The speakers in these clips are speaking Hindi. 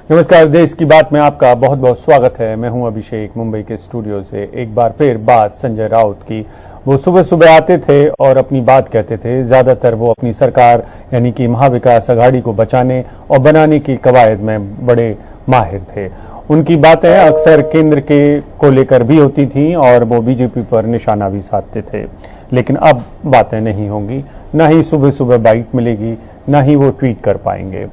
नमस्कार, देश की बात में आपका बहुत बहुत स्वागत है। मैं हूं अभिषेक, मुंबई के स्टूडियो से। एक बार फिर बात संजय राउत की। वो सुबह सुबह आते थे और अपनी बात कहते थे। ज्यादातर वो अपनी सरकार यानी कि महाविकास अघाड़ी को बचाने और बनाने की कवायद में बड़े माहिर थे। उनकी बातें अक्सर केंद्र के को लेकर भी होती थीं और वो बीजेपी पर निशाना भी साधते थे। लेकिन अब बातें नहीं होंगी, ना ही सुबह सुबह बाइट मिलेगी, ना ही वो ट्वीट कर पाएंगे।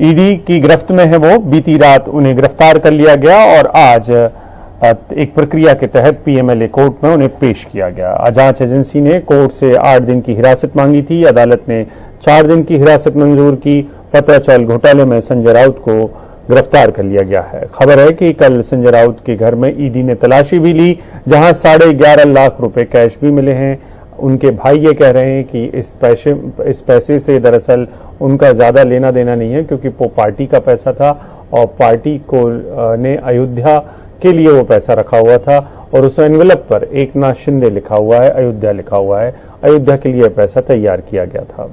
ईडी की गिरफ्त में है वो। बीती रात उन्हें गिरफ्तार कर लिया गया और आज एक प्रक्रिया के तहत पीएमएलए कोर्ट में उन्हें पेश किया गया। जांच एजेंसी ने कोर्ट से 8 दिन की हिरासत मांगी थी। अदालत ने 4 दिन की हिरासत मंजूर की। पत्राचाल घोटाले में संजय राउत को गिरफ्तार कर लिया गया है। खबर है कि कल संजय राउत के घर में ईडी ने तलाशी भी ली, जहां 11.5 लाख रुपए कैश भी मिले हैं। उनके भाई ये कह रहे हैं कि इस पैसे से दरअसल उनका ज्यादा लेना देना नहीं है, क्योंकि वो पार्टी का पैसा था और पार्टी को ने अयोध्या के लिए वो पैसा रखा हुआ था और उस एनवेलप पर एकनाथ शिंदे लिखा हुआ है, अयोध्या लिखा हुआ है। अयोध्या के लिए पैसा तैयार किया गया था।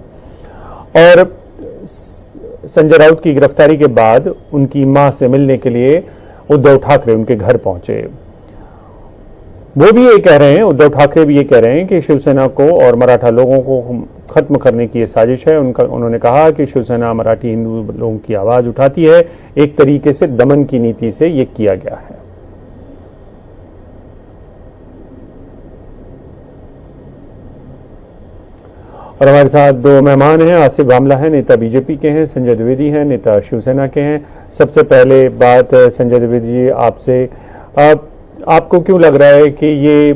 और संजय राउत की गिरफ्तारी के बाद उनकी मां से मिलने के लिए उद्धव ठाकरे उनके घर पहुंचे। वो भी ये कह रहे हैं, उद्धव ठाकरे भी ये कह रहे हैं कि शिवसेना को और मराठा लोगों को खत्म करने की ये साजिश है। उन्होंने कहा कि शिवसेना मराठी हिंदू लोगों की आवाज उठाती है। एक तरीके से दमन की नीति से ये किया गया है। और हमारे साथ 2 मेहमान हैं। आसिफ बामला हैं, नेता बीजेपी के हैं। संजय द्विवेदी हैं, नेता शिवसेना के हैं। सबसे पहले बात संजय द्विवेदी जी आपसे, आपको क्यों लग रहा है कि ये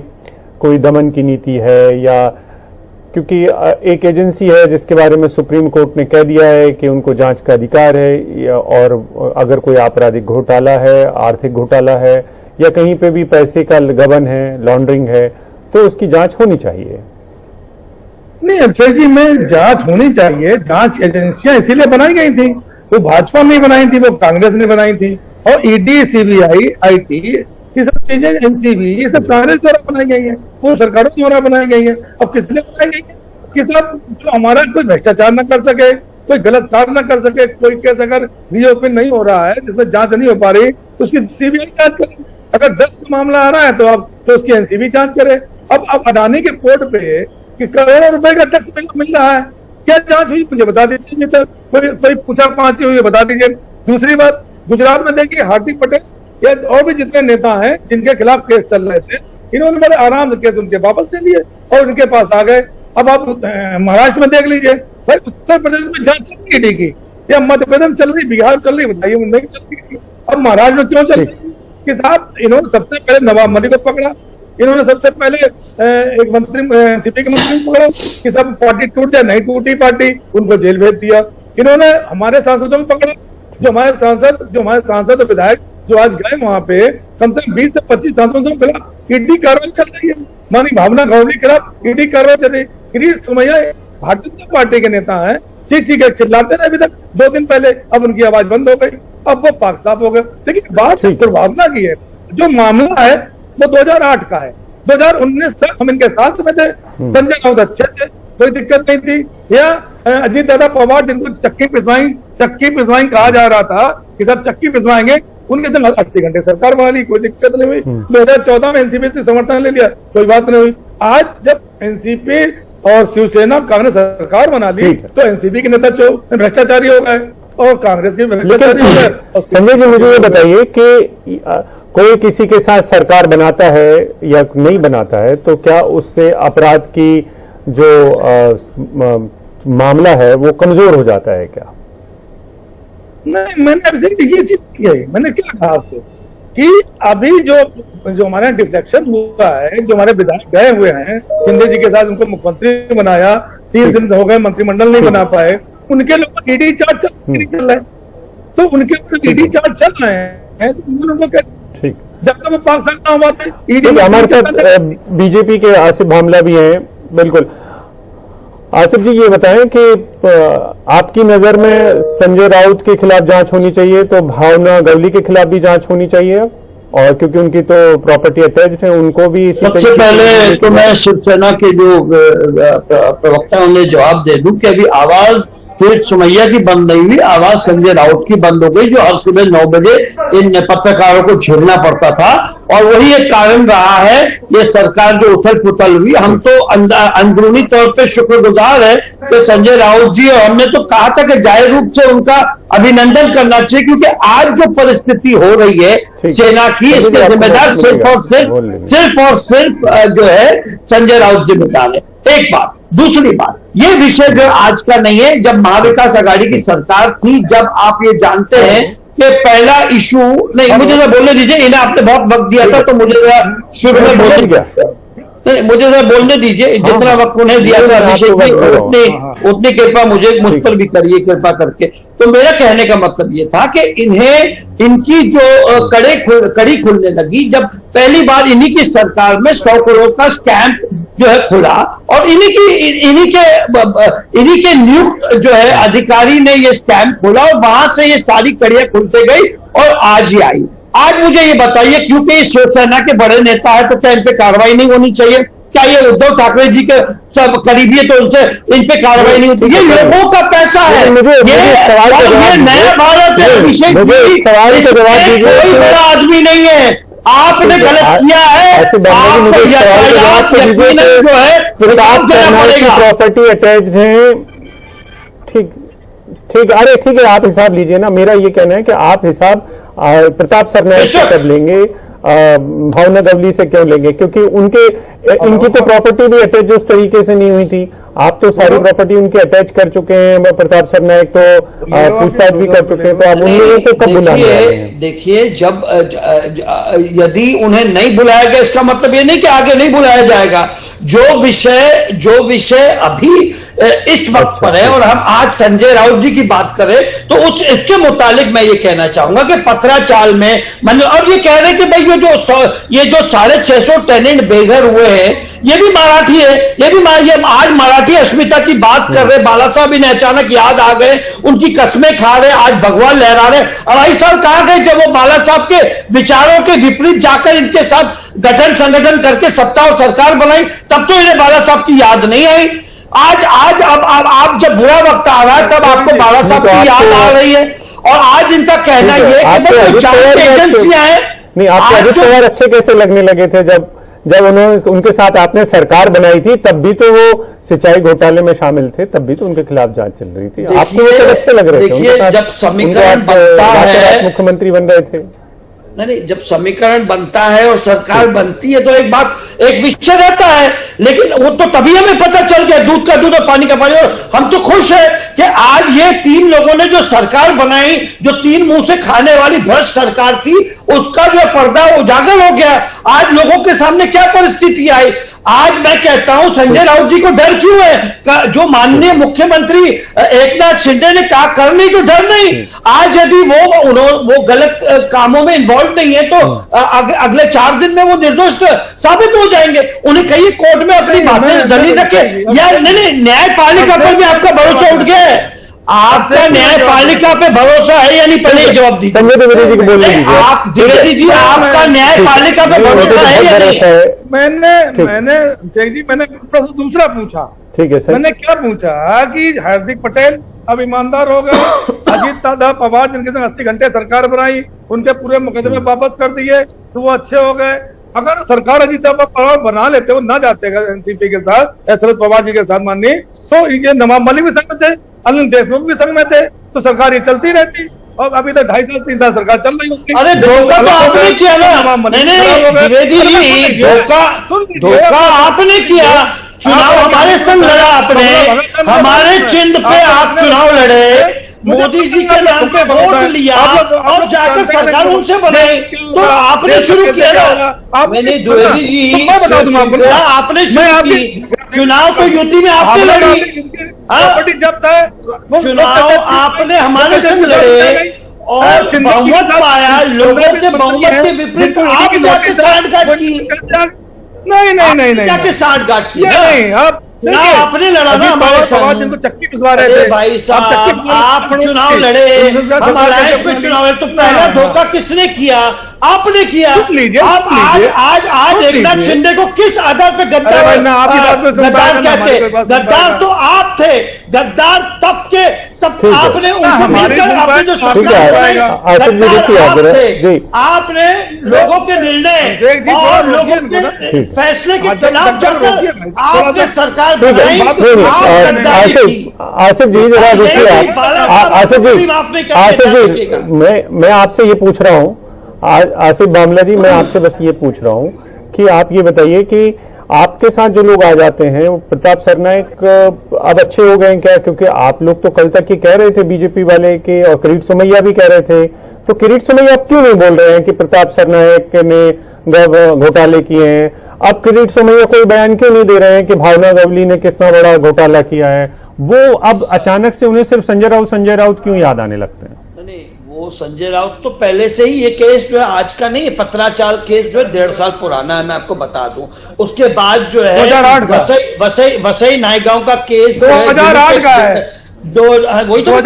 कोई दमन की नीति है, या क्योंकि एक एजेंसी है जिसके बारे में सुप्रीम कोर्ट ने कह दिया है कि उनको जांच का अधिकार है, और अगर कोई आपराधिक घोटाला है, आर्थिक घोटाला है या कहीं पे भी पैसे का गबन है, लॉन्ड्रिंग है, तो उसकी जांच होनी चाहिए। नहीं अभिषेक जी, में जांच होनी चाहिए। जांच एजेंसियां इसीलिए बनाई गई थी। वो भाजपा ने बनाई थी, वो कांग्रेस ने बनाई थी। और ईडी, सीबीआई, आईटी, ये सब चीजें, एनसीबी, ये सब कांग्रेस द्वारा बनाई गई है, वो सरकारों द्वारा बनाई गई है। अब किस लिए बनाई गई है? कि सब जो हमारा कोई भ्रष्टाचार न कर सके, कोई गलत कार्य न कर सके, कोई केस अगर रीओपन नहीं हो रहा है, जिसमें जांच नहीं हो पा रही, तो उसकी सीबीआई जांच करे। अगर 10 का मामला आ रहा है तो अब तो उसकी एनसीबी जांच करे। अब अडानी के पोर्ट पे कि करोड़ों रुपए का टैक्स मिल रहा है, क्या जांच हुई मुझे बता दीजिए। तो कोई पूछा पांच हुई बता दीजिए। दूसरी बात, गुजरात में देखिए हार्दिक पटेल या और भी जितने नेता हैं जिनके खिलाफ केस चल रहे थे, इन्होंने बड़े आराम से केस उनके वापस ले लिए और उनके पास आ गए। अब आप महाराष्ट्र में देख लीजिए, भाई उत्तर प्रदेश में जांच चल रही ईडी की, या मध्य प्रदेश में चल रही, बिहार चल रही, बताइए नहीं चल रही। अब महाराष्ट्र में क्यों चल रही? कि साहब इन्होंने सबसे पहले नवाब मलिक को पकड़ा, इन्होंने सबसे पहले एक मंत्री, सीपी के मंत्री को पकड़ा कि सब पार्टी टूट जाए, नहीं टूटी पार्टी, उनको जेल भेज दिया। इन्होंने हमारे सांसदों को पकड़ा, जो हमारे सांसद और विधायक जो आज गए वहां पे, कम से कम 20 से 25 सांसदों के खिलाफ ईडी कार्रवाई चल रही है। मानी भावना गौरी के खिलाफ ईडी कार्रवाई चल रही है। किरीट सोमैया भारतीय जनता पार्टी के नेता हैं, चीख चिल्लाते रहे अभी तक 2 दिन पहले, अब उनकी आवाज बंद हो गई, अब वो पाक साफ हो गए। लेकिन बात दुर्भावना की है, जो मामला है वो 2008 का है। 2019 तक हम इनके साथ में थे, संजय राउत अच्छे थे, कोई दिक्कत नहीं थी। या अजीत दादा पवार, जिनको चक्की पिसवाई कहा जा रहा था कि सब चक्की पिसवाएंगे, उनके संग 80 घंटे सरकार बना ली, कोई दिक्कत नहीं हुई। 2014 में एनसीपी से समर्थन ले लिया, कोई बात नहीं हुई। आज जब एनसीपी और शिवसेना कांग्रेस सरकार बना ली तो एनसीपी के नेता भ्रष्टाचारी हो गए और कांग्रेस के भ्रष्टाचारी हो गए। संजय जी, मुझे ये बताइए कि कोई किसी के साथ सरकार बनाता है या नहीं बनाता है, तो क्या उससे अपराध की जो मामला है वो कमजोर हो जाता है क्या? नहीं, मैंने अभिषेक ये चीज की है। मैंने क्या कहा आपको कि अभी जो हमारे डिफ्लेक्शन हुआ है, जो हमारे विधायक गए हुए हैं शिंदे जी के साथ, उनको मुख्यमंत्री बनाया, 3 दिन हो गए मंत्रिमंडल नहीं बना पाए, उनके लोग ईडी चार्ज चल रहे हैं। तो उनके ऊपर ईडी चार्ज चल रहे हैं, तो उनको क्या, जब तक वो 5 साल ना हुआ था ईडी। हमारे साथ बीजेपी के आसिफ बामला भी हैं। बिल्कुल आसिफ जी, ये बताएं कि आपकी नजर में संजय राउत के खिलाफ जांच होनी चाहिए, तो भावना गवली के खिलाफ भी जांच होनी चाहिए, और क्योंकि उनकी तो प्रॉपर्टी अटैच्ड है, उनको भी सबसे पहले तो मैं शिवसेना के जो प्रवक्ता उन्हें जवाब दे दूं कि अभी आवाज फिर सुमैया की बंद नहीं हुई, आवाज संजय राउत की बंद हो गई, जो हर सुबह 9 बजे इन पत्रकारों को झेलना पड़ता था। और वही एक कारण रहा है ये सरकार जो उथल पुथल हुई। हम तो अंदरूनी तौर पे शुक्रगुजार है कि संजय राउत जी, और हमने तो कहा था कि जाहिर रूप से उनका अभिनंदन करना चाहिए, क्योंकि आज जो परिस्थिति हो रही है सेना की, इसके जिम्मेदार सिर्फ और सिर्फ जो है संजय राउत जिम्मेदार है। एक बात। दूसरी बात, ये विषय जो आज का नहीं है, जब महाविकास आघाड़ी की सरकार थी, जब आप ये जानते हैं कि पहला इशू नहीं, मुझे जरा बोलने दीजिए, इन्हें आपने बहुत वक्त दिया था तो मुझे जरा शुरू में बोलने नहीं, मुझे जरा बोलने दीजिए, जितना वक्त उन्हें दिया था अभिषेक भाई, उतनी कृपा मुझ पर भी करिए कृपा करके। तो मेरा कहने का मतलब ये था कि इनकी जो कड़ी खुलने लगी, जब पहली बार इन्हीं की सरकार में 100 करोड़ का स्कैम जो है खुला, और इन्हीं के नियुक्त जो है अधिकारी ने ये स्कैम खोला, और वहां से ये सारी कड़ियां खुलते गई और आज ही आई। आज मुझे ये बताइए, क्योंकि ये शिवसेना के बड़े नेता है तो क्या इन पे कार्रवाई नहीं होनी चाहिए? क्या ये उद्धव ठाकरे जी के सब करीबी है तो उनसे इन पे कार्रवाई नहीं होती? ये लोगों का पैसा है, ये नया भारत है। अभिषेक जी, कोई बड़ा आदमी नहीं है, आपने गलत किया है, आपको यातायात यकीनन जो है प्रताप देना पड़ेगा। प्रॉपर्टी अटैच है, ठीक, अरे ठीक है, आप हिसाब लीजिए ना। मेरा ये कहना है कि आप हिसाब प्रताप सरनाईक से कब लेंगे, भावना गवली से क्यों लेंगे? क्योंकि इनकी तो प्रॉपर्टी भी अटैच उस तरीके से नहीं हुई थी। आप तो सारी प्रॉपर्टी उनकी अटैच कर चुके हैं, प्रताप सरनाईक तो पूछताछ भी कर चुके हैं, तो आप उन लोगों को कब बुलाएंगे? देखिए, जब यदि उन्हें नहीं बुलाया गया, इसका मतलब ये नहीं कि आगे नहीं बुलाया जाएगा। जो विषय अभी इस वक्त पर है, और हम आज संजय राउत जी की बात करें तो इसके मुतालिक मैं ये कहना चाहूंगा कि पत्राचाल में और ये कह रहे हैं कि भाई ये जो 650 टेनेंट बेघर हुए हैं, ये भी मराठी है, ये आज मराठी अस्मिता की बात कर रहे। बाला साहब इन्हें अचानक याद आ गए, उनकी कस्में खा रहे, आज भगवान लहरा रहे। 2.5 साल कहां गए जब वो बाला साहब के विचारों के विपरीत जाकर इनके साथ गठन संगठन करके सत्ता और सरकार बनाई? तब तो इन्हें बाला साहब की याद नहीं आई। आज अब जब बुरा वक्त आ रहा है तब आपको बाला साहब की याद आ रही है। और आज इनका कहना यह है कि भाई चार एजेंसियां हैं। नहीं, आपको अजित पवार अच्छे कैसे लगने लगे थे जब उनके साथ आपने सरकार बनाई थी? तब भी तो वो सिंचाई घोटाले में शामिल थे, तब भी तो उनके खिलाफ जांच चल रही थी। आपको वो अच्छे लग रहे थे? देखिए, जब समीकरण बनता है, मुख्यमंत्री बन रहे थे। नहीं, जब समीकरण बनता है और सरकार बनती है तो एक विषय रहता है, लेकिन वो तो तभी हमें पता चल गया, दूध का दूध और पानी का पानी। और हम तो खुश है कि आज ये 3 लोगों ने जो सरकार बनाई, जो 3 मुंह से खाने वाली भ्रष्ट सरकार थी, उसका जो पर्दा उजागर हो गया। आज लोगों के सामने क्या परिस्थिति आई? आज मैं कहता हूं संजय राउत जी को डर क्यों है? जो माननीय मुख्यमंत्री एकनाथ शिंदे ने कहा करने को डर नहीं। आज यदि वो गलत कामों में इन्वॉल्व नहीं है तो अगले 4 दिन में वो निर्दोष साबित हो जाएंगे। उन्हें कहिए कोर्ट में अपनी बातें दलील रखे। यार नहीं, न्यायपालिका पर भी आपका भरोसा उठ गया है। आपका न्यायपालिका पे भरोसा है या नहीं, पहले जवाब दीजिए। संजय द्विवेदी जी को बोलने दीजिए। आप द्विवेदी जी, आपका न्यायपालिका पे भरोसा है या नहीं? मैंने प्रश्न दूसरा पूछा। ठीक है सर। मैंने क्या पूछा कि हार्दिक पटेल अब ईमानदार हो गए, अजीत दादा पवार जिनके संग 80 घंटे सरकार बनाई, उनके पूरे मुकदमे वापस कर दिए तो वो अच्छे हो गए। अगर सरकार अजीत दादा पवार बना लेते, वो ना जाते एनसीपी के साथ, शरद पवार जी के साथ माननी, तो ये नवाब मलिक भी संग में थे, अनिल देशमुख भी संग में थे, तो सरकार ये चलती रहती। और अभी तक 2.5 साल 3 साल सरकार चल रही होती। अरे धोखा तो आपने किया ना। नहीं, द्विवेदी जी, धोखा आपने किया। चुनाव हमारे संग लड़ा आपने, हमारे चिन्ह पे आप चुनाव लड़े, मोदी जी के नाम पे वोट लिया और जाकर सरकार उनसे बनाई, तो आपने शुरू किया ना। मैंने द्विवेदी जी आपने शुरू की, चुनाव तो यूपी में आपने लड़ी, चुनाव आपने हमारे संग लड़े और बहुमत पाया, लोगों के बहुमत के विपरीत आप जाके सांठगांठ की। नहीं, जाके सांठगांठ की ना, आपने लड़ा ना हमारे साथ, जिनको चक्की पिसवा रहे थे। भाई साहब, आप चुनाव लड़े, हम अलायंस में चुनाव लड़े, तो पहला धोखा किसने किया? आपने किया। आप आज एकनाथ शिंदे को किस आधार पे गद्दार कहते हैं? गद्दार तो आप थे, गद्दार तब आपने उनसे मिलकर आपने जो सरकार बनाई, आपने लोगों के निर्णय और लोगों के फैसले के खिलाफ जाकर आपने सरकार बनाई। आसिफ जी जरा देखिए, आसिफ जी मैं आपसे ये पूछ रहा हूँ, आसिफ बामला जी मैं आपसे बस ये पूछ रहा हूँ कि आप ये बताइए कि आपके साथ जो लोग आ जाते हैं वो प्रताप सरनाइक अब अच्छे हो गए क्या? क्योंकि आप लोग तो कल तक ही कह रहे थे बीजेपी वाले के, और किरीट सोमैया भी कह रहे थे, तो किरीट सोमैया अब क्यों नहीं बोल रहे हैं कि प्रताप सरनाइक ने घोटाले किए हैं? अब किरीट सोमैया कोई बयान क्यों नहीं दे रहे हैं कि भावना गवली ने कितना बड़ा घोटाला किया है? वो अब अचानक से उन्हें सिर्फ संजय राउत क्यों याद आने लगते हैं? नहीं, वो संजय राउत तो पहले से ही, ये केस जो है आज का नहीं है, पत्राचार केस जो है 1.5 साल पुराना है, मैं आपको बता दूं। उसके बाद जो है वसई नायगांव का केस 2008 का है, वही तो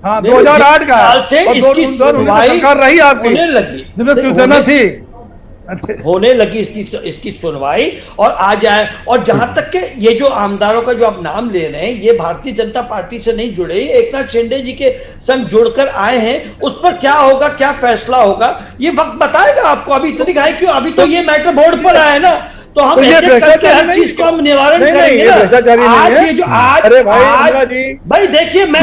2008 का साल से इसकी सुनवाई रही आपकी, होने लगी, शिवसेना थी, होने लगी इसकी सुनवाई। और आज आए, और जहां तक के ये जो आमदारों का जो आप नाम ले रहे हैं, ये भारतीय जनता पार्टी से नहीं जुड़े, एकनाथ शिंदे जी के संग जुड़कर आए हैं। उस पर क्या होगा, क्या फैसला होगा, ये वक्त बताएगा आपको। अभी इतनी घाई क्यों? अभी तो ये मैटर बोर्ड पर आया है ना, तो हम करके हर चीज को हम निवारण करेंगे ना। आज ये जो भाई देखिए, मैं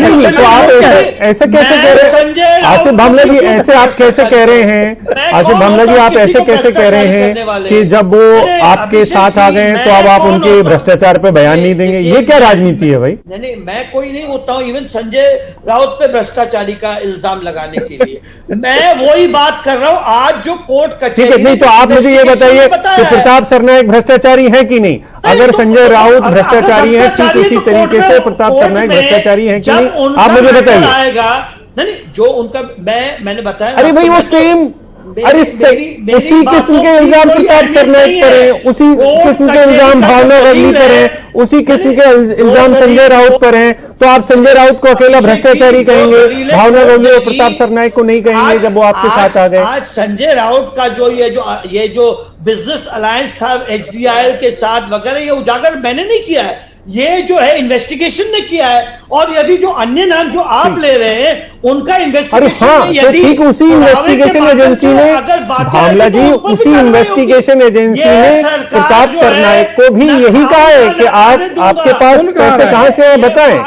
ऐसे कैसे कह रहे हैं आसिफ बामला जी? ऐसे आप कैसे कह रहे हैं आसिफ बामला जी? आप ऐसे कैसे कह रहे हैं कि जब वो आपके साथ आ गए तो अब आप उनके भ्रष्टाचार पे बयान नहीं देंगे? ये क्या राजनीति है भाई? नहीं, मैं कोई नहीं होता हूँ इवन संजय राउत पे भ्रष्टाचारी का इल्जाम लगाने के लिए। मैं वही बात कर रहा हूँ, आज जो कोर्ट कचहरी। नहीं, तो आप मुझे ये बताइए कि प्रताप सरनाइक भ्रष्टाचारी है कि नहीं? अगर संजय राउत भ्रष्टाचारी है, ठीक उसी तरीके से प्रताप सरनाइक भ्रष्टाचारी है कि नहीं? आप मुझे बताइए। नहीं, जो उनका मैंने बताया। अरे भाई वो सेम, अरे उसी किस्म के इल्जाम प्रताप सरनाइक करें, उसी किस्म के इल्जाम भावना गवली करें, उसी किस्म के इल्जाम संजय राउत पर हैं, तो आप संजय राउत को अकेला भ्रष्टाचारी कहेंगे, भावना गवली और प्रताप सरनाइक को नहीं कहेंगे जब वो आपके साथ आ गए? आज संजय राउत का जो ये जो बिजनेस अलायंस था HDIL के साथ वगैरह, ये उजागर मैंने नहीं किया है, ये जो है इन्वेस्टिगेशन ने किया है। और यदि जो अन्य नाम जो आप ले रहे हैं उनका इन्वेस्टिगेशन, यदि ठीक उसी इन्वेस्टिगेशन एजेंसी ने, भावना जी उसी इन्वेस्टिगेशन एजेंसी ने प्रताप सरनाइक को भी यही कहा है कि आप, आपके पास पैसे कहां से है बताएं,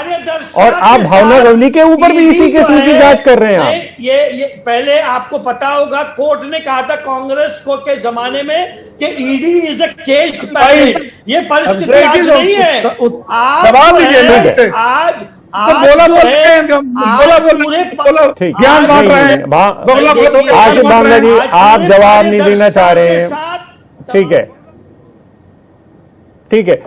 और आप भावना गवली के ऊपर भी इसी किस्म की जांच कर रहे हैं आप। ये पहले आपको पता होगा, कोर्ट ने कहा था कांग्रेस को के जमाने में कि ईडी इज अ केस्ड पैरेंट। ये परिस्थिति आज नहीं है। आज ज्ञान बांट रहे हैं। आसिफ बामला जी आप जवाब नहीं देना चाह रहे हैं, ठीक है, ठीक है।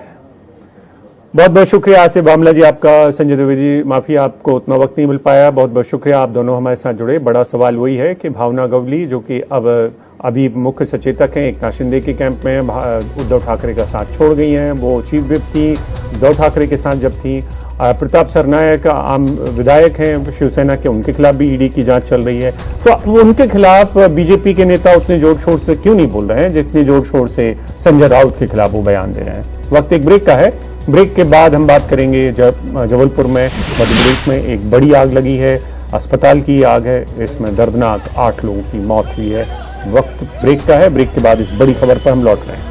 बहुत बहुत शुक्रिया आसिफ बामला जी आपका। संजय द्विवेदी जी माफी, आपको उतना वक्त नहीं मिल पाया, बहुत बहुत शुक्रिया, आप दोनों हमारे साथ जुड़े। बड़ा सवाल वही है कि भावना गवली जो कि अब अभी मुख्य सचेतक हैं, एकनाथ शिंदे के कैंप में, उद्धव ठाकरे का साथ छोड़ गई हैं, वो चीफ विप थी उद्धव ठाकरे के साथ जब थी। प्रताप सरनाइक आम विधायक हैं शिवसेना के, उनके खिलाफ भी ईडी की जांच चल रही है, तो उनके खिलाफ बीजेपी के नेता उतने जोर शोर से क्यों नहीं बोल रहे हैं जितने जोर शोर से संजय राउत के खिलाफ वो बयान दे रहे हैं? वक्त एक ब्रेक का है, ब्रेक के बाद हम बात करेंगे जबलपुर में मध्य प्रदेश में एक बड़ी आग लगी है, अस्पताल की आग है, इसमें दर्दनाक 8 लोगों की मौत हुई है। वक्त ब्रेक का है, ब्रेक के बाद इस बड़ी खबर पर हम लौट रहे हैं।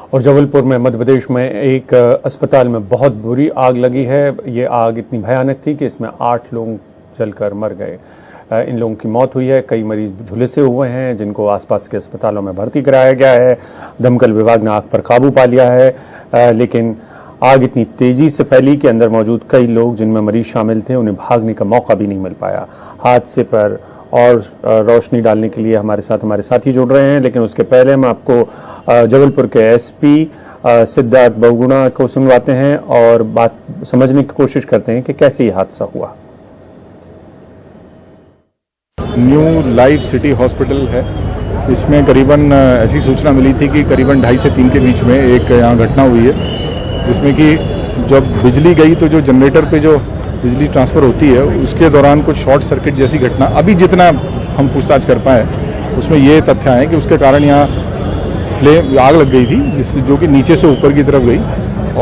और जबलपुर में मध्य प्रदेश में एक अस्पताल में बहुत बुरी आग लगी है। ये आग इतनी भयानक थी कि इसमें 8 लोग जलकर मर गए। इन लोगों की मौत हुई है, कई मरीज झुलसे हुए हैं जिनको आसपास के अस्पतालों में भर्ती कराया गया है। दमकल विभाग ने आग पर काबू पा लिया है, लेकिन आग इतनी तेजी से फैली कि अंदर मौजूद कई लोग जिनमें मरीज शामिल थे उन्हें भागने का मौका भी नहीं मिल पाया। हादसे पर और रोशनी डालने के लिए हमारे साथी जुड़ रहे हैं, लेकिन उसके पहले हम आपको जबलपुर के एसपी सिद्धार्थ बहुगुणा को सुनवाते हैं और बात समझने की कोशिश करते हैं कि कैसे ये हादसा हुआ। न्यू लाइफ सिटी हॉस्पिटल है, इसमें करीबन ऐसी सूचना मिली थी कि करीबन 2:30 से 3 के बीच में एक यहाँ घटना हुई है, जिसमें कि जब बिजली गई तो जो जनरेटर पे जो बिजली ट्रांसफ़र होती है उसके दौरान कुछ शॉर्ट सर्किट जैसी घटना, अभी जितना हम पूछताछ कर पाए उसमें ये तथ्य आए कि उसके कारण यहाँ आग लग गई थी, जो कि नीचे से ऊपर की तरफ गई।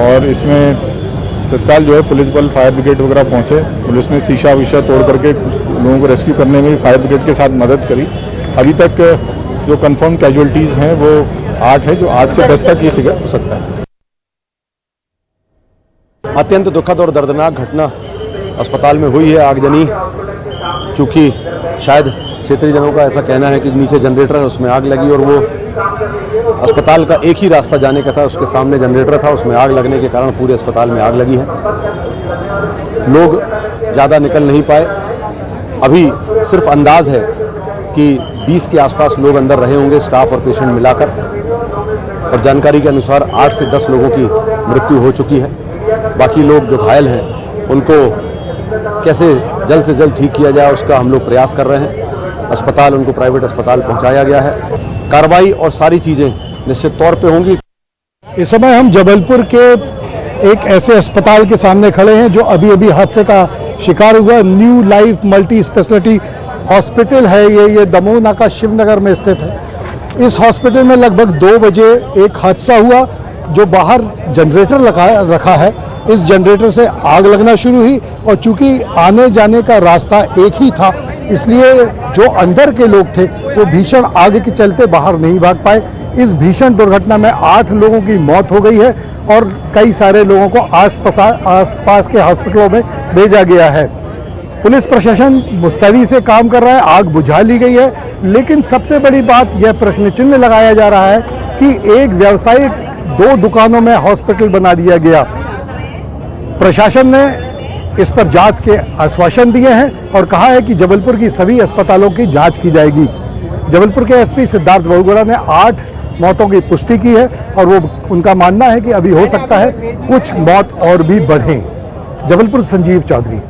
और इसमें तत्काल जो है पुलिस बल, फायर ब्रिगेड वगैरह पहुंचे। पुलिस ने शीशा वीशा तोड़ करके लोगों को रेस्क्यू करने में फायर ब्रिगेड के साथ मदद करी। अभी तक जो कंफर्म कैजुअलिटीज़ हैं वो 8 है, जो 8 से 10 तक ये फिगर हो सकता है। अत्यंत दुखद और दर्दनाक घटना अस्पताल में हुई है, आगजनी। चूँकि शायद क्षेत्रीय जनों का ऐसा कहना है कि नीचे जनरेटर है, उसमें आग लगी और वो अस्पताल का एक ही रास्ता जाने का था, उसके सामने जनरेटर था, उसमें आग लगने के कारण पूरे अस्पताल में आग लगी है। लोग ज़्यादा निकल नहीं पाए। अभी सिर्फ अंदाज है कि 20 के आसपास लोग अंदर रहे होंगे, स्टाफ और पेशेंट मिलाकर। और जानकारी के अनुसार 8 से 10 लोगों की मृत्यु हो चुकी है। बाकी लोग जो घायल हैं उनको कैसे जल्द से जल्द ठीक किया जाए उसका हम लोग प्रयास कर रहे हैं। अस्पताल, उनको प्राइवेट अस्पताल पहुंचाया गया है। कार्रवाई और सारी चीज़ें निश्चित तौर पे होंगी। इस समय हम जबलपुर के एक ऐसे अस्पताल के सामने खड़े हैं जो अभी अभी हादसे का शिकार हुआ। New life multi speciality hospital है ये दमोह नाका शिवनगर में स्थित है। इस हॉस्पिटल में लगभग 2 बजे एक हादसा हुआ। जो बाहर जनरेटर रखा है, इस जनरेटर से आग लगना शुरू हुई और चूंकि आने जाने का रास्ता एक ही था, इसलिए जो अंदर के लोग थे वो भीषण आग के चलते बाहर नहीं भाग पाए। इस भीषण दुर्घटना में 8 लोगों की मौत हो गई है और कई सारे लोगों को आसपास के हॉस्पिटलों में भेजा गया है। पुलिस प्रशासन मुस्तैदी से काम कर रहा है, आग बुझा ली गई है। लेकिन सबसे बड़ी बात यह प्रश्न चिन्ह लगाया जा रहा है कि एक व्यावसायिक 2 दुकानों में हॉस्पिटल बना दिया गया। प्रशासन ने इस पर जांच के आश्वासन दिए हैं और कहा है कि जबलपुर की सभी अस्पतालों की जांच की जाएगी। जबलपुर के एसपी सिद्धार्थ बहुगुणा ने 8 मौतों की पुष्टि की है और वो उनका मानना है कि अभी हो सकता है कुछ मौत और भी बढ़ें। जबलपुर संजीव चौधरी।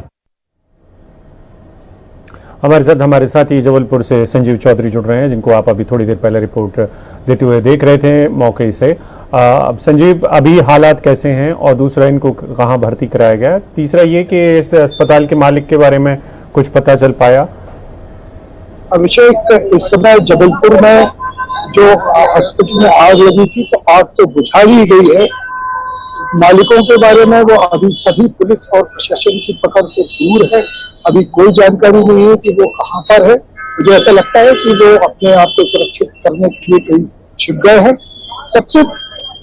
हमारे साथ ही जबलपुर से संजीव चौधरी जुड़ रहे हैं, जिनको आप अभी थोड़ी देर पहले रिपोर्ट देते हुए देख रहे थे मौके से। अब संजीव, अभी हालात कैसे हैं और दूसरा इनको कहां भर्ती कराया गया? तीसरा ये कि इस अस्पताल के मालिक के बारे में कुछ पता चल पाया? अभिषेक, इस समय जबलपुर में जो हॉस्पिटल में आग लगी थी तो आग तो बुझा ही गई है। मालिकों के बारे में वो अभी सभी पुलिस और प्रशासन की पकड़ से दूर है। अभी कोई जानकारी नहीं है कि वो कहाँ पर है। मुझे ऐसा लगता है कि वो अपने आप को सुरक्षित करने के लिए कहीं छिप गए हैं। सबसे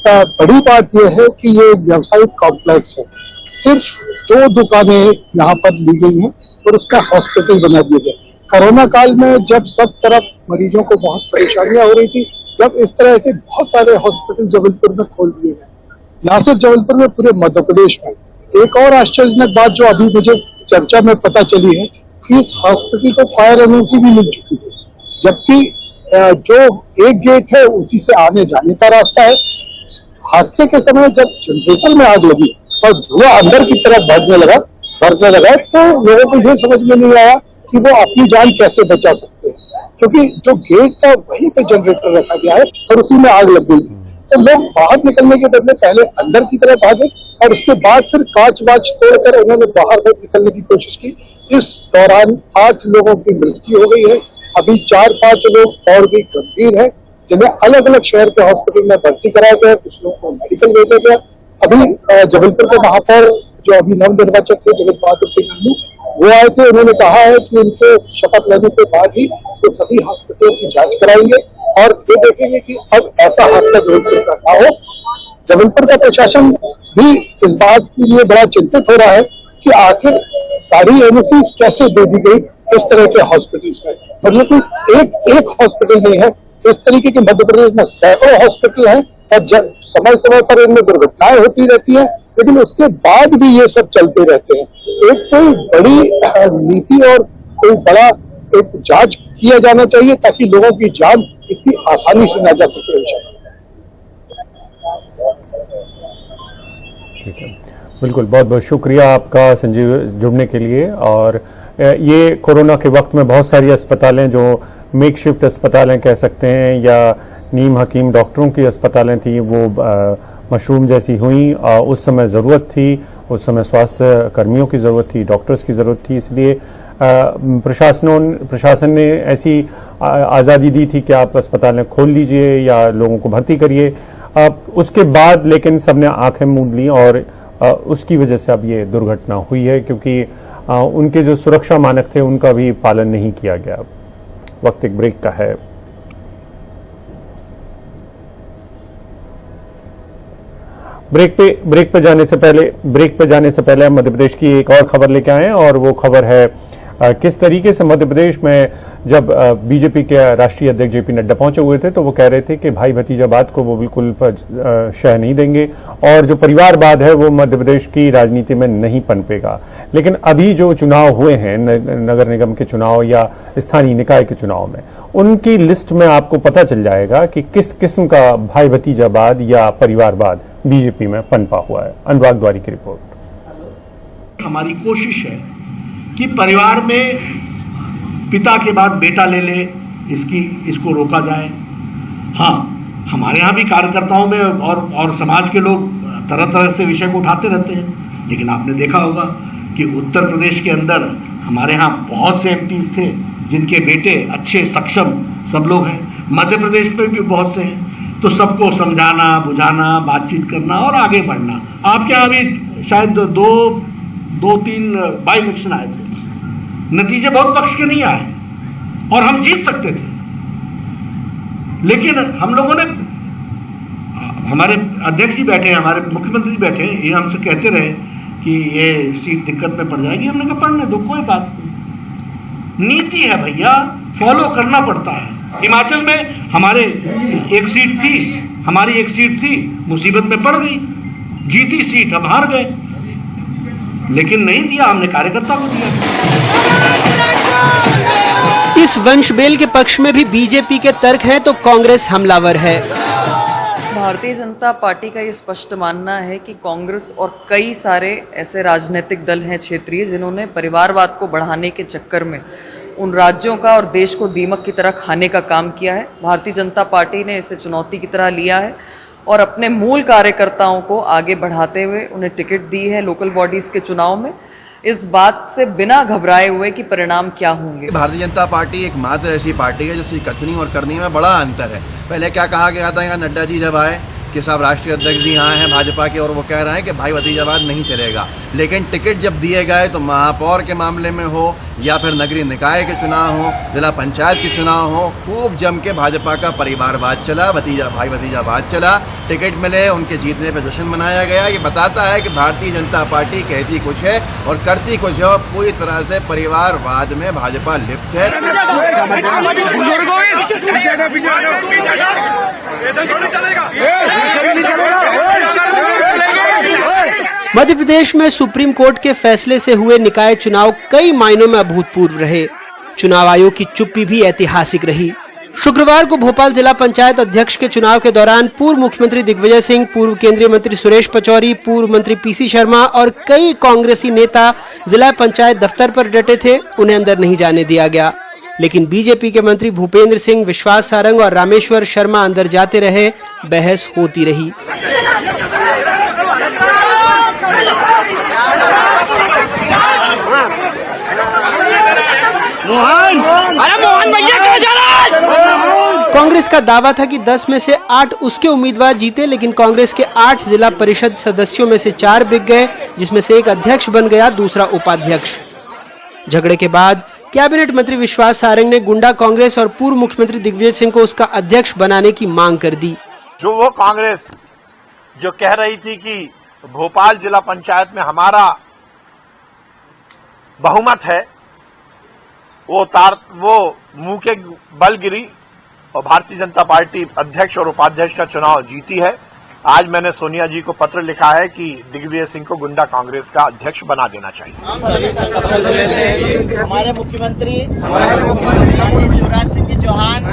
बड़ी बात यह है कि ये व्यावसायिक कॉम्प्लेक्स है। सिर्फ 2 दुकानें यहाँ पर ली गई हैं और उसका हॉस्पिटल बना दिया गया। कोरोना काल में जब सब तरफ मरीजों को बहुत परेशानियां हो रही थी, जब इस तरह के बहुत सारे हॉस्पिटल जबलपुर में खोल दिए गए, न सिर्फ जबलपुर में, पूरे मध्य प्रदेश में। एक और आश्चर्यजनक बात जो अभी मुझे चर्चा में पता चली है कि इस हॉस्पिटल को फायर एनओसी भी मिल चुकी है, जबकि जो एक गेट है उसी से आने जाने का रास्ता है। हादसे के समय जब जनरेटर में आग लगी और धुआं अंदर की तरफ भरने लगा तो लोगों को यह समझ में नहीं आया कि वो अपनी जान कैसे बचा सकते हैं, क्योंकि जो गेट था वहीं पे जनरेटर रखा गया है और उसी में आग लग गई थी। तो लोग बाहर निकलने के बदले पहले अंदर की तरफ भागे और उसके बाद फिर कांच वाच तोड़कर उन्होंने बाहर निकलने की कोशिश की। इस दौरान 8 लोगों की मृत्यु हो गई है। अभी 4-5 लोग और भी गंभीर हैं, जिन्हें अलग अलग शहर के हॉस्पिटल में भर्ती कराया गया। कुछ लोगों को मेडिकल भेजा गया। अभी जबलपुर के महापौर जो अभी नवनिर्वाचित थे जगत बहादुर सिंह नन्नू, वो आए थे। उन्होंने कहा है कि उनके शपथ लेने के बाद ही वो सभी हॉस्पिटलों की जांच कराएंगे और ये देखेंगे कि अब ऐसा हादसा जबलपुर का ना हो। जबलपुर का प्रशासन भी इस बात के लिए बड़ा चिंतित हो रहा है कि आखिर सारी एनओसी कैसे दे दी गई इस तरह के हॉस्पिटल्स में। मतलब एक हॉस्पिटल नहीं है, इस तरीके के मध्य प्रदेश में सैकड़ों हॉस्पिटल हैं और जब समय समय पर इनमें दुर्घटनाएं होती रहती हैं, लेकिन उसके बाद भी ये सब चलते रहते हैं। एक कोई बड़ी नीति और कोई बड़ा एक जांच किया जाना चाहिए ताकि लोगों की जान इतनी आसानी से ना जा सके। ठीक है, बिल्कुल, बहुत बहुत शुक्रिया आपका संजीव जुड़ने के लिए। और ये कोरोना के वक्त में बहुत सारी अस्पतालें जो मेकशिफ्ट अस्पतालें कह सकते हैं या नीम हकीम डॉक्टरों की अस्पतालें थी वो मशरूम जैसी हुई। उस समय ज़रूरत थी, उस समय स्वास्थ्य कर्मियों की ज़रूरत थी, डॉक्टर्स की ज़रूरत थी, इसलिए प्रशासन ने ऐसी आज़ादी दी थी कि आप अस्पतालें खोल लीजिए या लोगों को भर्ती करिए। उसके बाद लेकिन सबने आंखें मूंद ली और उसकी वजह से अब ये दुर्घटना हुई है, क्योंकि उनके जो सुरक्षा मानक थे उनका भी पालन नहीं किया गया। वक्त एक ब्रेक का है। ब्रेक पे जाने से पहले हम मध्य प्रदेश की एक और खबर लेके आए हैं और वो खबर है किस तरीके से मध्य प्रदेश में जब बीजेपी के राष्ट्रीय अध्यक्ष जेपी नड्डा पहुंचे हुए थे तो वो कह रहे थे कि भाई भतीजावाद को वो बिल्कुल शह नहीं देंगे और जो परिवारवाद है वो मध्य प्रदेश की राजनीति में नहीं पनपेगा। लेकिन अभी जो चुनाव हुए हैं, नगर निगम के चुनाव या स्थानीय निकाय के चुनाव में, उनकी लिस्ट में आपको पता चल जाएगा कि किस किस्म का भाई भतीजावाद या परिवारवाद बीजेपी में पनपा हुआ है। अनुराग द्वारी की रिपोर्ट। हमारी कोशिश है कि परिवार में पिता के बाद बेटा ले ले, इसको रोका जाए। हाँ, हमारे यहाँ भी कार्यकर्ताओं में और समाज के लोग तरह तरह से विषय को उठाते रहते हैं, लेकिन आपने देखा होगा कि उत्तर प्रदेश के अंदर हमारे यहाँ बहुत से एमपीज थे जिनके बेटे अच्छे सक्षम सब लोग हैं। मध्य प्रदेश में भी बहुत से हैं। तो सबको समझाना, बुझाना, बातचीत करना और आगे बढ़ना। आपके यहाँ भी शायद दो तीन बाई इलेक्शन आए थे, नतीजे बहुत पक्ष के नहीं आए और हम जीत सकते थे, लेकिन हम लोगों ने, हमारे अध्यक्ष जी बैठे हैं, हमारे मुख्यमंत्री जी बैठे हैं, ये हमसे कहते रहे कि ये सीट दिक्कत में पड़ जाएगी। हमने कहा पढ़ने दो, कोई बात नहीं, नीति है भैया, फॉलो करना पड़ता है। हिमाचल में हमारी एक सीट थी, मुसीबत में पड़ गई, जीती सीट, अब हार गए, लेकिन नहीं दिया, हमने कार्यकर्ता को दिया। इस वंश बेल के पक्ष में भी बीजेपी के तर्क हैं तो कांग्रेस हमलावर है। भारतीय जनता पार्टी का ये स्पष्ट मानना है कि कांग्रेस और कई सारे ऐसे राजनीतिक दल हैं क्षेत्रीय जिन्होंने परिवारवाद को बढ़ाने के चक्कर में उन राज्यों का और देश को दीमक की तरह खाने का काम किया है। भारतीय जनता पार्टी ने इसे चुनौती की तरह लिया है और अपने मूल कार्यकर्ताओं को आगे बढ़ाते हुए उन्हें टिकट दी है लोकल बॉडीज के चुनाव में, इस बात से बिना घबराए हुए कि परिणाम क्या होंगे। भारतीय जनता पार्टी एक मात्र ऐसी पार्टी है जिसकी कथनी और करनी में बड़ा अंतर है। पहले क्या कहा गया था, यहाँ नड्डा जी जब आए कि साहब राष्ट्रीय अध्यक्ष जी यहाँ हैं भाजपा के और वो कह रहे हैं कि भाई भतीजावाद नहीं चलेगा, लेकिन टिकट जब दिए गए तो महापौर के मामले में हो या फिर नगरीय निकाय के चुनाव हो, जिला पंचायत के चुनाव हो, खूब जम के भाजपा का परिवारवाद चला, भाई भतीजावाद चला। टिकट मिले, उनके जीतने पर जश्न मनाया गया। ये बताता है कि भारतीय जनता पार्टी कहती कुछ है और करती कुछ है और पूरी तरह से परिवारवाद में भाजपा लिप्त है। मध्य प्रदेश में सुप्रीम कोर्ट के फैसले से हुए निकाय चुनाव कई मायनों में अभूतपूर्व रहे। चुनाव आयोग की चुप्पी भी ऐतिहासिक रही। शुक्रवार को भोपाल जिला पंचायत अध्यक्ष के चुनाव के दौरान पूर्व मुख्यमंत्री दिग्विजय सिंह, पूर्व केंद्रीय मंत्री सुरेश पचौरी, पूर्व मंत्री पीसी शर्मा और कई कांग्रेसी नेता जिला पंचायत दफ्तर पर डटे थे, उन्हें अंदर नहीं जाने दिया गया। लेकिन बीजेपी के मंत्री भूपेंद्र सिंह, विश्वास सारंग और रामेश्वर शर्मा अंदर जाते रहे, बहस होती रही। मोहन भैया कहाँ जा रहा है? कांग्रेस का दावा था कि 10 में से 8 उसके उम्मीदवार जीते, लेकिन कांग्रेस के 8 जिला परिषद सदस्यों में से 4 बिक गए, जिसमें से एक अध्यक्ष बन गया, दूसरा उपाध्यक्ष। झगड़े के बाद कैबिनेट मंत्री विश्वास सारंग ने गुंडा कांग्रेस और पूर्व मुख्यमंत्री दिग्विजय सिंह को उसका अध्यक्ष बनाने की मांग कर दी। जो वो कांग्रेस जो कह रही थी कि भोपाल जिला पंचायत में हमारा बहुमत है, वो मुंह के बल गिरी और भारतीय जनता पार्टी अध्यक्ष और उपाध्यक्ष का चुनाव जीती है। आज मैंने सोनिया जी को पत्र लिखा है कि दिग्विजय सिंह को गुंडा कांग्रेस का अध्यक्ष बना देना चाहिए। हमारे मुख्यमंत्री शिवराज सिंह चौहान।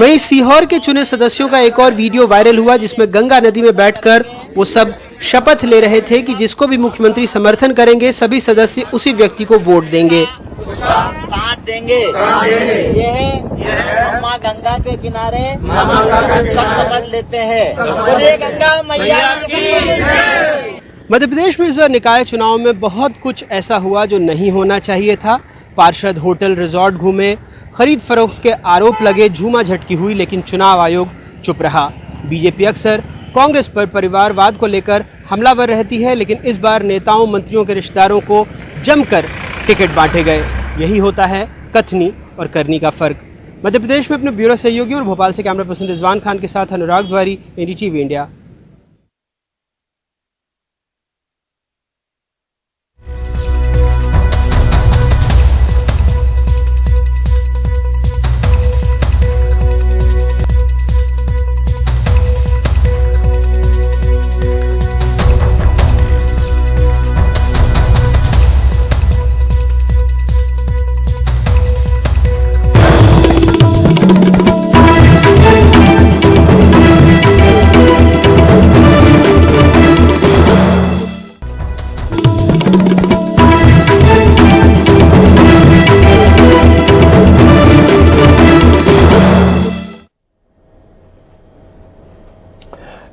वहीं सीहोर के चुने सदस्यों का एक और वीडियो वायरल हुआ, जिसमें गंगा नदी में बैठकर वो सब शपथ ले रहे थे कि जिसको भी मुख्यमंत्री समर्थन करेंगे सभी सदस्य उसी व्यक्ति को वोट देंगे। साथ देंगे। ये माँ गंगा के किनारे सब शपथ लेते हैं। बोलिए गंगा मैया की। मध्य प्रदेश में इस बार निकाय चुनाव में बहुत कुछ ऐसा हुआ जो नहीं होना चाहिए था। पार्षद होटल रिजॉर्ट घूमे, खरीद फरोख्त के आरोप लगे, झूमा झटकी हुई, लेकिन चुनाव आयोग चुप रहा। बीजेपी अक्सर कांग्रेस पर परिवारवाद को लेकर हमलावर रहती है, लेकिन इस बार नेताओं मंत्रियों के रिश्तेदारों को जमकर टिकट बांटे गए। यही होता है कथनी और करनी का फर्क। मध्य प्रदेश में अपने ब्यूरो सहयोगी और भोपाल से कैमरा पर्सन रिजवान खान के साथ अनुराग द्वारी, एनडीटीवी इंडिया।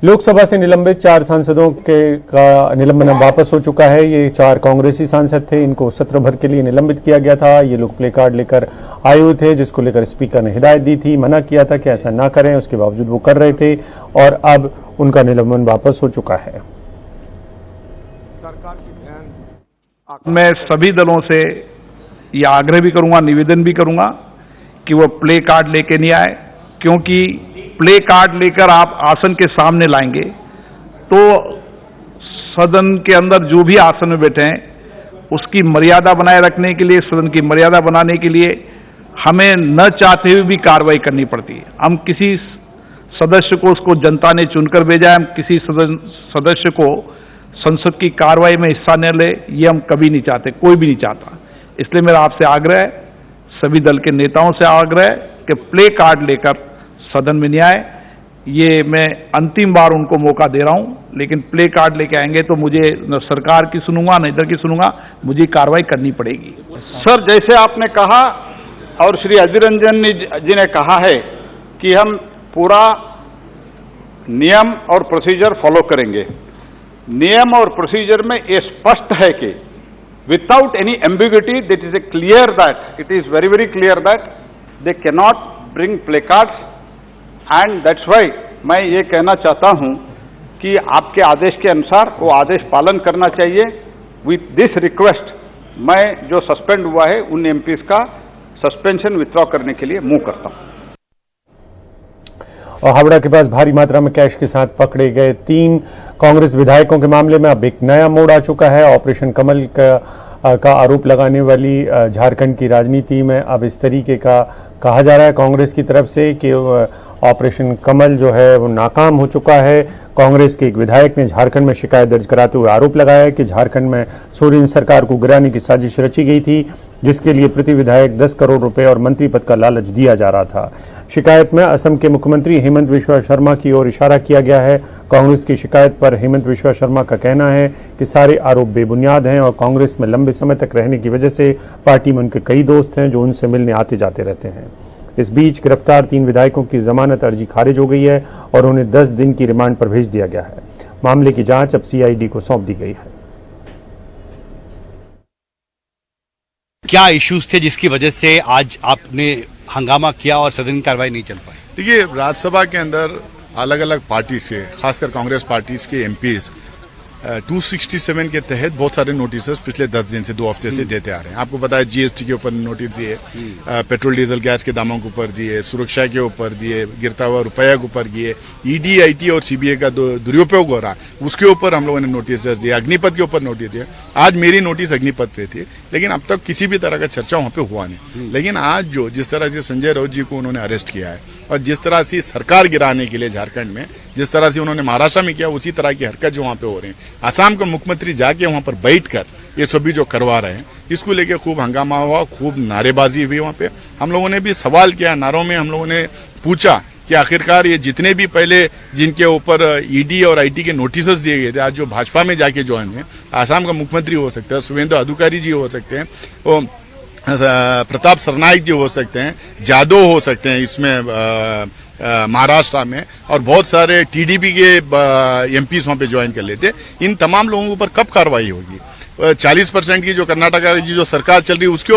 लोकसभा से निलंबित 4 सांसदों का निलंबन वापस हो चुका है। ये 4 कांग्रेसी सांसद थे, इनको सत्र भर के लिए निलंबित किया गया था। ये लोग प्ले कार्ड लेकर आए हुए थे, जिसको लेकर स्पीकर ने हिदायत दी थी, मना किया था कि ऐसा ना करें। उसके बावजूद वो कर रहे थे और अब उनका निलंबन वापस हो चुका है। मैं सभी दलों से यह आग्रह भी करूंगा, निवेदन भी करूंगा कि वो प्ले कार्ड लेके नहीं आए, क्योंकि प्ले कार्ड लेकर आप आसन के सामने लाएंगे तो सदन के अंदर जो भी आसन में बैठे हैं उसकी मर्यादा बनाए रखने के लिए, सदन की मर्यादा बनाने के लिए हमें न चाहते हुए भी कार्रवाई करनी पड़ती है। हम किसी सदस्य को, उसको जनता ने चुनकर भेजा है, हम किसी सदस्य को संसद की कार्रवाई में हिस्सा न ले, ये हम कभी नहीं चाहते, कोई भी नहीं चाहता। इसलिए मेरा आपसे आग्रह है, सभी दल के नेताओं से आग्रह है कि प्ले कार्ड लेकर सदन में नहीं आए। ये मैं अंतिम बार उनको मौका दे रहा हूं, लेकिन प्ले कार्ड लेके आएंगे तो मुझे न सरकार की सुनूंगा न इधर की सुनूंगा, मुझे कार्रवाई करनी पड़ेगी। सर, जैसे आपने कहा और श्री अधीर रंजन जी ने कहा है कि हम पूरा नियम और प्रोसीजर फॉलो करेंगे। नियम और प्रोसीजर में ये स्पष्ट है कि without any ambiguity that is a clear that it is very very clear that they can not bring play cards and that's why मैं ये कहना चाहता हूं कि आपके आदेश के अनुसार वो आदेश पालन करना चाहिए। विथ दिस रिक्वेस्ट मैं जो सस्पेंड हुआ है उन एमपीज का सस्पेंशन विथड्रॉ करने के लिए मूव करता हूं। और हावड़ा के पास भारी मात्रा में कैश के साथ पकड़े गए 3 कांग्रेस विधायकों के मामले में अब एक नया मोड़ आ चुका है। ऑपरेशन कमल का आरोप लगाने वाली झारखंड की राजनीति में अब इस तरीके का कहा जा रहा है कांग्रेस की तरफ से कि ऑपरेशन कमल जो है वो नाकाम हो चुका है। कांग्रेस के एक विधायक ने झारखंड में शिकायत दर्ज कराते हुए आरोप लगाया है कि झारखंड में सोरेन सरकार को गिराने की साजिश रची गई थी, जिसके लिए प्रति विधायक 10 करोड़ रुपए और मंत्री पद का लालच दिया जा रहा था। शिकायत में असम के मुख्यमंत्री हेमंत बिस्वा शर्मा की ओर इशारा किया गया है। कांग्रेस की शिकायत पर हेमंत बिस्वा शर्मा का कहना है कि सारे आरोप बेबुनियाद हैं और कांग्रेस में लंबे समय तक रहने की वजह से पार्टी में उनके कई दोस्त हैं जो उनसे मिलने आते जाते रहते हैं। इस बीच गिरफ्तार 3 विधायकों की जमानत अर्जी खारिज हो गई है और उन्हें 10 दिन की रिमांड पर भेज दिया गया है। मामले की जांच अब सीआईडी को सौंप दी गई है। क्या इश्यूज थे जिसकी वजह से आज आपने हंगामा किया और सदन की कार्रवाई नहीं चल पाई? देखिए, राज्यसभा के अंदर अलग अलग पार्टीज के, खासकर कांग्रेस पार्टीज के एमपीज 267 के तहत बहुत सारे नोटिस पिछले 10 दिन से 2 हफ्ते से देते आ रहे हैं। आपको पता है जीएसटी के ऊपर नोटिस दिए, पेट्रोल डीजल गैस के दामों के ऊपर दिए, सुरक्षा के ऊपर दिए, गिरता हुआ रुपया के ऊपर दिए, ईडी आईटी और सीबीआई का दुरुपयोग हो रहा उसके ऊपर हम लोगों ने नोटिस दिए, अग्निपथ के ऊपर नोटिस दिए। आज मेरी नोटिस अग्निपथ पे थी, लेकिन अब तक किसी भी तरह का चर्चा वहां पे हुआ नहीं। लेकिन आज जो जिस तरह से संजय राउत जी को उन्होंने अरेस्ट किया है और जिस तरह से सरकार गिराने के लिए झारखंड में जिस तरह से उन्होंने महाराष्ट्र में किया, उसी तरह की हरकत जो वहां पे हो रही है। आसाम का मुख्यमंत्री जाके वहां पर बैठकर ये सभी जो करवा रहे हैं, इसको लेके खूब हंगामा हुआ, खूब नारेबाजी हुई। वहां पे हम लोगों ने भी सवाल किया, नारों में हम लोगों ने पूछा कि आखिरकार ये जितने भी पहले जिनके ऊपर ईडी और आईटी के नोटिस दिए गए थे, आज जो भाजपा में जाके ज्वाइन हुए, आसाम का मुख्यमंत्री हो सकता है, शुभेंदु अधिकारी जी हो सकते हैं, वो प्रताप सरनाइक जी हो सकते हैं, जादव हो सकते हैं इसमें महाराष्ट्र में, और बहुत सारे टीडीपी के एमपीज वहां पे ज्वाइन कर लेते। इन तमाम लोगों के ऊपर कब कार्रवाई होगी? 40% की जो कर्नाटका की जो सरकार चल रही है उसके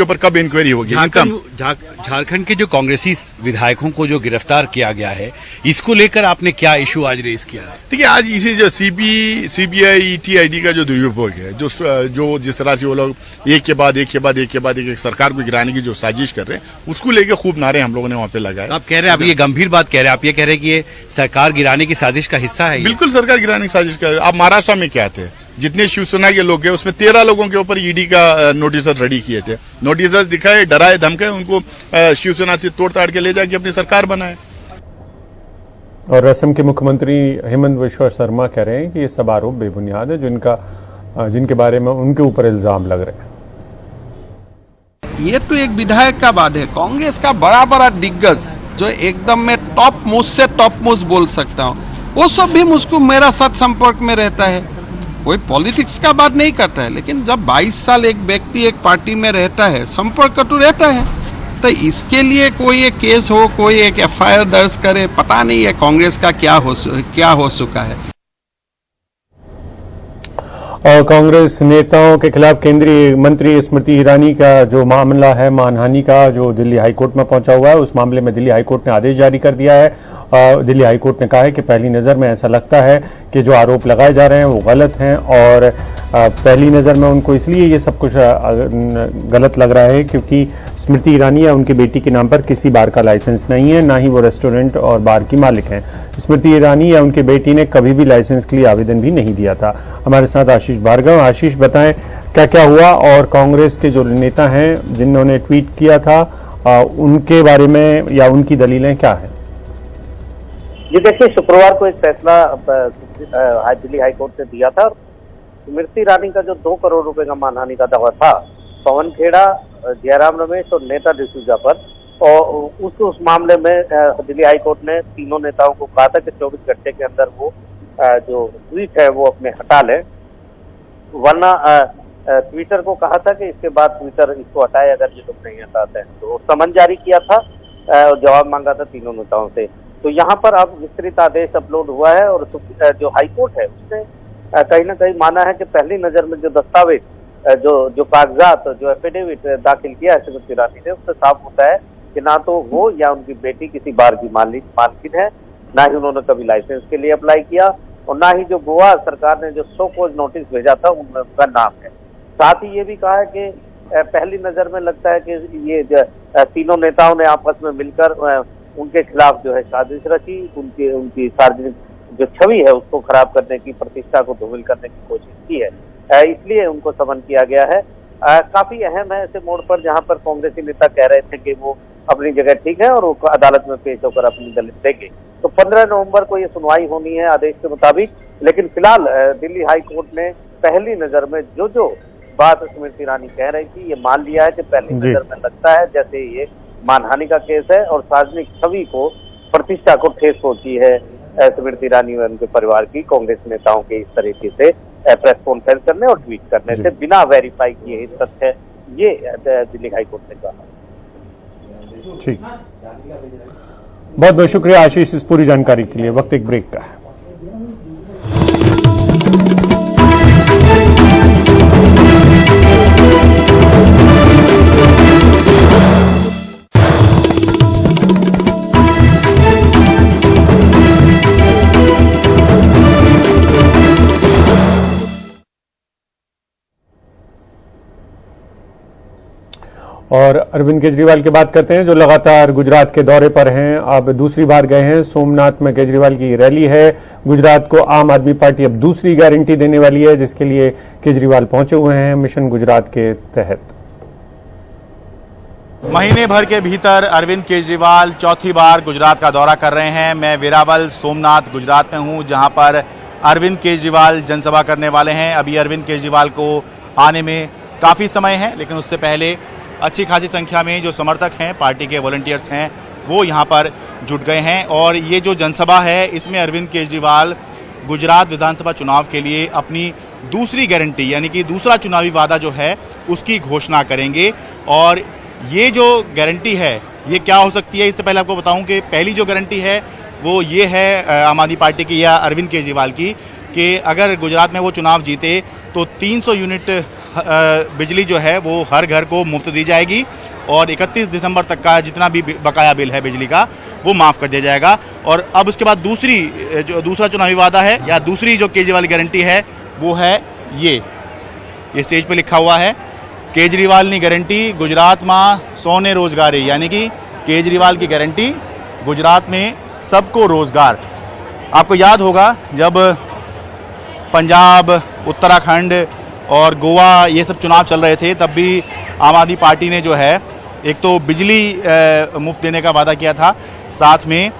ऊपर कब इंक्वायरी होगी? झारखंड के जो कांग्रेसी विधायकों को जो गिरफ्तार किया गया है, इसको लेकर आपने क्या इशू आज रेज किया? देखिए, आज इसी जो सीबीआई ईटी आईडी का जो दुरुपयोग है, जो जिस तरह से वो लोग एक के बाद एक सरकार को गिराने की जो साजिश कर रहे हैं, उसको लेकर खूब नारे हम लोगों ने वहां पे लगाए। आप कह रहे हैं, आप ये गंभीर बात कह रहे हैं, आप ये कह रहे हैं कि ये सरकार गिराने की साजिश का हिस्सा है? बिल्कुल सरकार गिराने की साजिश का। आप महाराष्ट्र में क्या थे, जितने शिवसेना के लोग गए उसमें 13 लोगों के ऊपर ईडी का नोटिस रेडी किए थे, नोटिस दिखाए, डराए धमकाए, उनको शिवसेना से तोड़ ताड़ के ले जाके अपनी सरकार बनाए। और असम के मुख्यमंत्री हेमंत बिश्वा शर्मा कह रहे हैं कि ये सब आरोप बेबुनियाद है, जिनके बारे में उनके ऊपर इल्जाम लग रहे हैं। ये तो एक विधायक का बात है, कांग्रेस का बड़ा दिग्गज जो एकदम में टॉप मोस्ट बोल सकता हूँ, वो सब भी मुझको मेरा साथ संपर्क में रहता है। कोई पॉलिटिक्स का बात नहीं करता है, लेकिन जब 22 साल एक व्यक्ति एक पार्टी में रहता है, संपर्क तो रहता है, तो इसके लिए कोई एक केस हो, कोई एक एफआईआर दर्ज करे, पता नहीं है कांग्रेस का क्या हो चुका है। और कांग्रेस नेताओं के खिलाफ केंद्रीय मंत्री स्मृति ईरानी का जो मामला है मानहानि का, जो दिल्ली हाईकोर्ट में पहुंचा हुआ है, उस मामले में दिल्ली हाईकोर्ट ने आदेश जारी कर दिया है। दिल्ली हाईकोर्ट ने कहा है कि पहली नज़र में ऐसा लगता है कि जो आरोप लगाए जा रहे हैं वो गलत हैं, और पहली नज़र में उनको इसलिए ये सब कुछ गलत लग रहा है क्योंकि स्मृति ईरानी या उनकी बेटी के नाम पर किसी बार का लाइसेंस नहीं है, ना ही वो रेस्टोरेंट और बार की मालिक हैं। स्मृति ईरानी या उनकी बेटी ने कभी भी लाइसेंस के लिए आवेदन भी नहीं दिया था। हमारे साथ आशीष भार्गव। आशीष, बताएं क्या क्या हुआ, और कांग्रेस के जो नेता हैं जिन्होंने ट्वीट किया था उनके बारे में या उनकी दलीलें क्या है? जी देखिए, शुक्रवार को एक फैसला दिल्ली हाईकोर्ट ने दिया था। स्मृति ईरानी का जो 2 करोड़ रुपए का मानहानि का दावा था पवन खेड़ा, जयराम रमेश और नेता डिसूजा पर, और उस मामले में दिल्ली हाईकोर्ट ने तीनों नेताओं को कहा था कि 24 घंटे के अंदर वो जो ट्वीट है वो अपने हटा लें, वरना ट्विटर को कहा था कि इसके बाद ट्विटर इसको हटाए अगर ये लोग नहीं हटाते हैं। तो समन जारी किया था और जवाब मांगा था तीनों नेताओं से। तो यहाँ पर अब विस्तृत आदेश अपलोड हुआ है, और जो हाईकोर्ट है उसने कहीं ना कहीं माना है कि पहली नजर में जो दस्तावेज जो कागजात जो एफिडेविट दाखिल किया है स्मृति ईरानी ने, उससे साफ होता है कि ना तो वो या उनकी बेटी किसी बार की मालकिन है, ना ही उन्होंने कभी लाइसेंस के लिए अप्लाई किया, और ना ही जो गोवा सरकार ने जो शो कॉज नोटिस भेजा था उनमें उनका नाम है। साथ ही ये भी कहा है कि पहली नजर में लगता है कि ये तीनों नेताओं ने आपस में मिलकर उनके खिलाफ जो है साजिश रची, उनकी सार्वजनिक जो छवि है उसको खराब करने की, प्रतिष्ठा को धूमिल करने की कोशिश की है, इसलिए उनको समन किया गया है। काफी अहम है ऐसे मोड़ पर जहां पर कांग्रेसी नेता कह रहे थे कि वो अपनी जगह ठीक है और वो अदालत में पेश होकर अपनी दलील देंगे। तो 15 नवंबर को ये सुनवाई होनी है आदेश के मुताबिक, लेकिन फिलहाल दिल्ली हाई कोर्ट ने पहली नजर में जो बात स्मृति ईरानी कह रही थी ये मान लिया है कि पहली नजर में लगता है जैसे ये मानहानि का केस है और सार्वजनिक छवि को, प्रतिष्ठा को ठेस पहुंची है स्मृति ईरानी और उनके परिवार की कांग्रेस नेताओं के इस तरीके से प्रेस कॉन्फ्रेंस करने और ट्वीट करने से बिना वेरीफाई किए ही तथ्य ये दिल्ली हाई कोर्ट ने कहा। ठीक, बहुत बहुत शुक्रिया आशीष इस पूरी जानकारी के लिए। वक्त एक ब्रेक का है। और अरविंद केजरीवाल की बात करते हैं जो लगातार गुजरात के दौरे पर हैं। अब दूसरी बार गए हैं सोमनाथ में, केजरीवाल की रैली है। गुजरात को आम आदमी पार्टी अब दूसरी गारंटी देने वाली है जिसके लिए केजरीवाल पहुंचे हुए हैं मिशन गुजरात के तहत। महीने भर के भीतर अरविंद केजरीवाल चौथी बार गुजरात का दौरा कर रहे हैं। मैं वेरावल सोमनाथ गुजरात में हूं जहां पर अरविंद केजरीवाल जनसभा करने वाले हैं। अभी अरविंद केजरीवाल को आने में काफ़ी समय है, लेकिन उससे पहले अच्छी खासी संख्या में जो समर्थक हैं, पार्टी के वॉलंटियर्स हैं, वो यहाँ पर जुट गए हैं। और ये जो जनसभा है इसमें अरविंद केजरीवाल गुजरात विधानसभा चुनाव के लिए अपनी दूसरी गारंटी यानी कि दूसरा चुनावी वादा जो है उसकी घोषणा करेंगे। और ये जो गारंटी है ये क्या हो सकती है, इससे पहले आपको बताऊं कि पहली जो गारंटी है वो ये है आम आदमी पार्टी की या अरविंद केजरीवाल की कि अगर गुजरात में वो चुनाव जीते तो 300 यूनिट बिजली जो है वो हर घर को मुफ्त दी जाएगी और 31 दिसंबर तक का जितना भी बकाया बिल है बिजली का वो माफ़ कर दिया जाएगा। और अब उसके बाद दूसरा चुनावी वादा है या दूसरी जो केजरीवाल गारंटी है वो है ये स्टेज पे लिखा हुआ है, केजरीवाल की गारंटी गुजरात में सोने रोजगारी, यानी कि केजरीवाल की गारंटी गुजरात में सबको रोजगार। आपको याद होगा जब पंजाब, उत्तराखंड और गोवा ये सब चुनाव चल रहे थे तब भी आम आदमी पार्टी ने जो है एक तो बिजली मुफ्त देने का वादा किया था, साथ में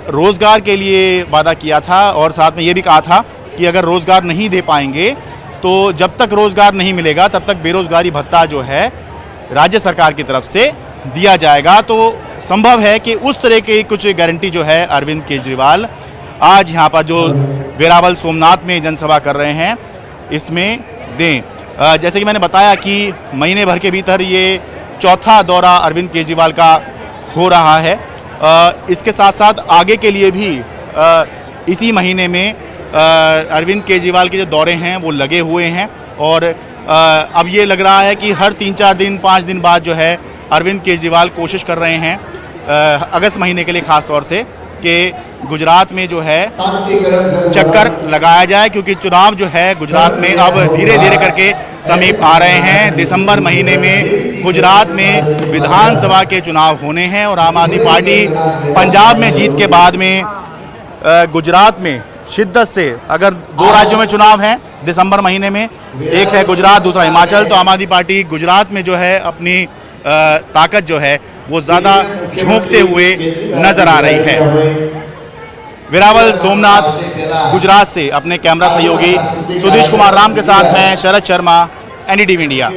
रोज़गार के लिए वादा किया था और साथ में ये भी कहा था कि अगर रोज़गार नहीं दे पाएंगे तो जब तक रोज़गार नहीं मिलेगा तब तक बेरोज़गारी भत्ता जो है राज्य सरकार की तरफ से दिया जाएगा। तो संभव है कि उस तरह की कुछ गारंटी जो है अरविंद केजरीवाल आज यहाँ पर जो वेरावल सोमनाथ में जनसभा कर रहे हैं इसमें दें। जैसे कि मैंने बताया कि महीने भर के भीतर ये चौथा दौरा अरविंद केजरीवाल का हो रहा है। इसके साथ साथ आगे के लिए भी इसी महीने में अरविंद केजरीवाल के जो दौरे हैं वो लगे हुए हैं और अब ये लग रहा है कि हर 3-4 दिन 5 दिन बाद जो है अरविंद केजरीवाल कोशिश कर रहे हैं अगस्त महीने के लिए ख़ास तौर से कि गुजरात में जो है चक्कर लगाया जाए, क्योंकि चुनाव जो है गुजरात में अब धीरे धीरे करके समीप आ रहे हैं। दिसंबर महीने में गुजरात में विधानसभा के चुनाव होने हैं और आम आदमी पार्टी पंजाब में जीत के बाद में गुजरात में शिद्दत से, अगर 2 राज्यों में चुनाव हैं दिसंबर महीने में, एक है गुजरात दूसरा हिमाचल, तो आम आदमी पार्टी गुजरात में जो है अपनी ताकत जो है वो ज़्यादा झोंकते हुए नजर आ रही है। वेरावल सोमनाथ गुजरात से अपने कैमरा सहयोगी सुधीश कुमार राम के साथ मैं शरद शर्मा, NDTV इंडिया।